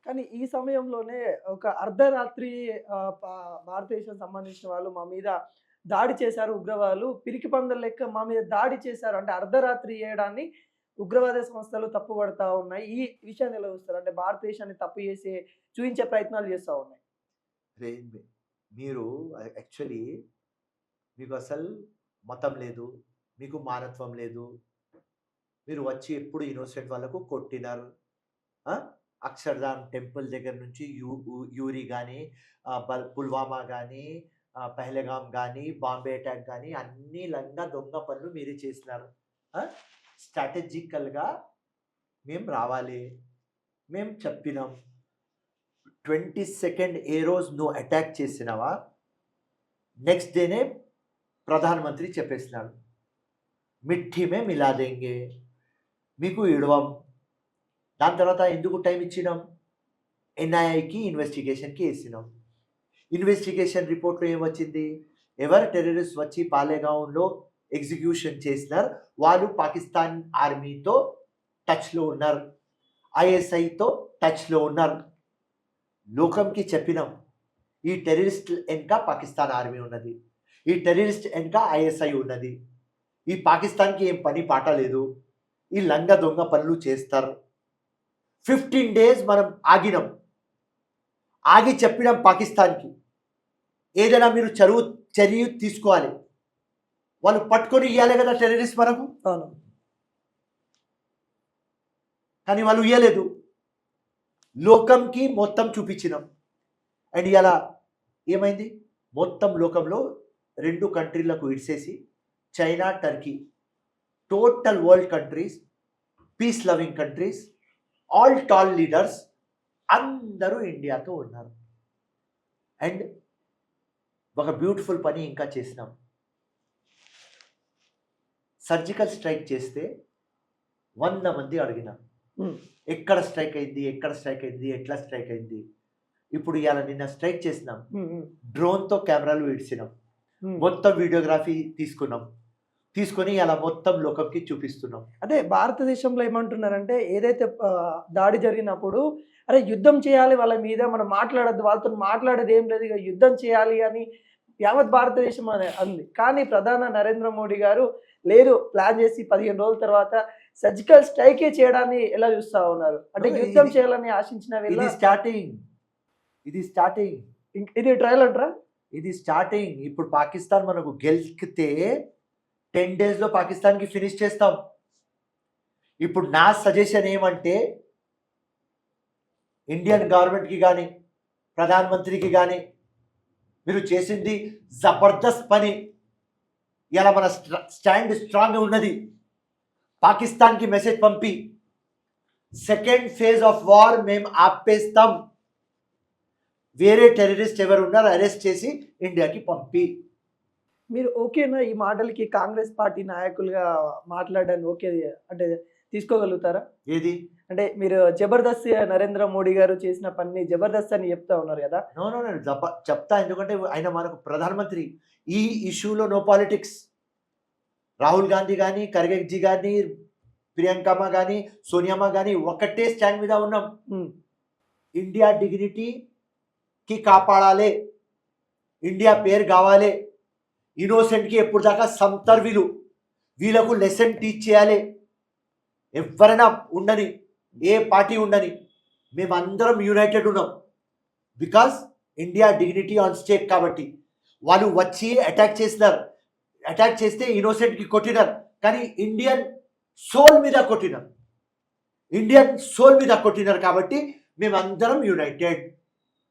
కానీ ఈ సమయంలోనే ఒక అర్ధరాత్రి భారతదేశం సంబంధించిన వాళ్ళు మా మీద దాడి చేశారు ఉగ్రవాదులు. పిరికి పందుల లెక్క మా మీద దాడి చేశారు. అంటే అర్ధరాత్రి చేయడాన్ని ఉగ్రవాద సంస్థలు తప్పుపడతా ఉన్నాయి. ఈ విషయాన్ని ఎలా చూస్తారు? అంటే భారతదేశాన్ని తప్పు చేసే చూయించే ప్రయత్నాలు చేస్తా ఉన్నాయి. రే మీరు యాక్చువల్లీ మీకు అసలు మతం లేదు, మీకు మానత్వం లేదు. మీరు వచ్చి ఎప్పుడు ఇన్నోసెంట్ వాళ్ళకు కొట్టినారు. అక్షర్ధామ్ టెంపుల్ దగ్గర నుంచి యూరి కానీ, పుల్వామా కానీ, పహల్గామ్ కానీ, బాంబే అటాక్ కానీ అన్ని లంగా దొంగ పనులు మీరే చేసినారు. స్ట్రాటజికల్గా మేము రావాలి, మేము చెప్పినాం. 22nd ఏ రోజు నువ్వు అటాక్ చేసినావా, నెక్స్ట్ డేనే ప్రధానమంత్రి చెప్పేసినాడు మిఠీ మే మిలా దేంగే, మీకు ఇడవం. దాని తర్వాత ఎందుకు టైం ఇచ్చినాం? ఎన్ఐఏకి ఇన్వెస్టిగేషన్కి వేసినాం. ఇన్వెస్టిగేషన్ రిపోర్ట్లో ఏమొచ్చింది? ఎవరు టెర్రరిస్ట్ వచ్చి పాలేగాంలో ఎగ్జిక్యూషన్ చేసినారు వాళ్ళు పాకిస్తాన్ ఆర్మీతో టచ్లో ఉన్నారు, ఐఎస్ఐతో టచ్లో ఉన్నారు. లోకంకి చెప్పినాం ఈ టెర్రరిస్ట్ వెనుక పాకిస్తాన్ ఆర్మీ ఉన్నది, ఈ టెర్రరిస్ట్ వెనుక ఐఎస్ఐ ఉన్నది. ఈ పాకిస్తాన్కి ఏం పని పాట లేదు, ఈ లంగ దొంగ పనులు చేస్తారు. 15 days మనం ఆగినాం, ఆగి చెప్పినాం పాకిస్తాన్కి ఏదైనా మీరు చర్య తీసుకోవాలి. వాళ్ళు పట్టుకొని ఇవ్వాలి కదా టెర్రరిస్ట్ మనకు, కానీ వాళ్ళు ఇవ్వలేదు. లోకంకి మొత్తం చూపించినాం. అండ్ ఇలా ఏమైంది? మొత్తం లోకంలో 2 కంట్రీలకు ఇడిసేసి China, Turkey, total world countries, peace loving countries, all tall leaders అందరూ ఇండియాతో ఉన్నారు. అండ్ ఒక బ్యూటిఫుల్ పని ఇంకా చేసినాం. సర్జికల్ స్ట్రైక్ చేస్తే 100 మంది అడిగినాం ఎక్కడ స్ట్రైక్ అయింది, ఎక్కడ స్ట్రైక్ అయింది, ఎట్లా స్ట్రైక్ అయింది. ఇప్పుడు ఇవాళ నిన్న స్ట్రైక్ చేసినాం, డ్రోన్తో కెమెరాలు విడిచినాం, మొత్తం వీడియోగ్రఫీ తీసుకొని ఇలా మొత్తం లోకంకి చూపిస్తున్నాం. అదే భారతదేశంలో ఏమంటున్నారంటే ఏదైతే దాడి జరిగినప్పుడు అరే యుద్ధం చేయాలి వాళ్ళ మీద, మనం మాట్లాడద్దు, వాళ్ళతో మాట్లాడేది ఏం లేదు, ఇక యుద్ధం చేయాలి అని యావత్ భారతదేశం అంది. కానీ ప్రధాని నరేంద్ర మోడీ గారు లేదు, ప్లాన్ చేసి 15 రోజుల తర్వాత సర్జికల్ స్ట్రైకే చేయడాన్ని ఎలా చూస్తా ఉన్నారు? అంటే యుద్ధం చేయాలని ఆశించిన ఇది స్టార్టింగ్ ఇది ట్రయల్ అంటారా? ఇది స్టార్టింగ్. ఇప్పుడు పాకిస్తాన్ మనకు గెలికితే 10 days పాకిస్తాన్కి ఫినిష్ చేస్తాం. ఇప్పుడు నా సజెషన్ ఏమంటే ఇండియన్ గవర్నమెంట్కి కానీ ప్రధానమంత్రికి కానీ మీరు చేసింది జబర్దస్త్ పని. ఇలా మన స్టాండ్ స్ట్రాంగ్గా ఉన్నది. పాకిస్తాన్కి మెసేజ్ పంపి సెకండ్ ఫేజ్ ఆఫ్ వార్ మేము ఆపేస్తాం, వేరే టెర్రరిస్ట్ ఎవరు ఉన్నారో అరెస్ట్ చేసి ఇండియాకి పంపి. మీరు ఓకేనా ఈ మాటలకి? కాంగ్రెస్ పార్టీ నాయకులుగా మాట్లాడడానికి ఓకే అంటే తీసుకోగలుగుతారా? ఏది అంటే మీరు జబర్దస్త్ నరేంద్ర మోడీ గారు చేసిన పని జబర్దస్త్ అని చెప్తా ఉన్నారు కదా? చెప్తా, ఎందుకంటే ఆయన మనకు ప్రధానమంత్రి. ఈ ఇష్యూలో నో పాలిటిక్స్. రాహుల్ గాంధీ కానీ, ఖర్గేజీ కానీ, ప్రియాంకమ్మ కానీ, సోనియామ్మ కానీ ఒకటే స్టాండ్ మీద ఉన్నాం. ఇండియా డిగ్నిటీకి కాపాడాలి, ఇండియా పేరు కావాలి, ఇన్నోసెంట్కి ఎప్పుడు దాకా సంతర్ వీళ్ళకు లెసన్ టీచ్ చేయాలి. ఎవరైనా ఉండని, ఏ పార్టీ ఉండని, మేమందరం యునైటెడ్ ఉన్నాం. Because India dignity on stake. కాబట్టి వాళ్ళు వచ్చి అటాక్ చేసినారు, అటాక్ చేస్తే ఇన్నోసెంట్కి కొట్టినారు, కానీ ఇండియన్ సోల్ మీద కొట్టినారు కాబట్టి మేమందరం యునైటెడ్.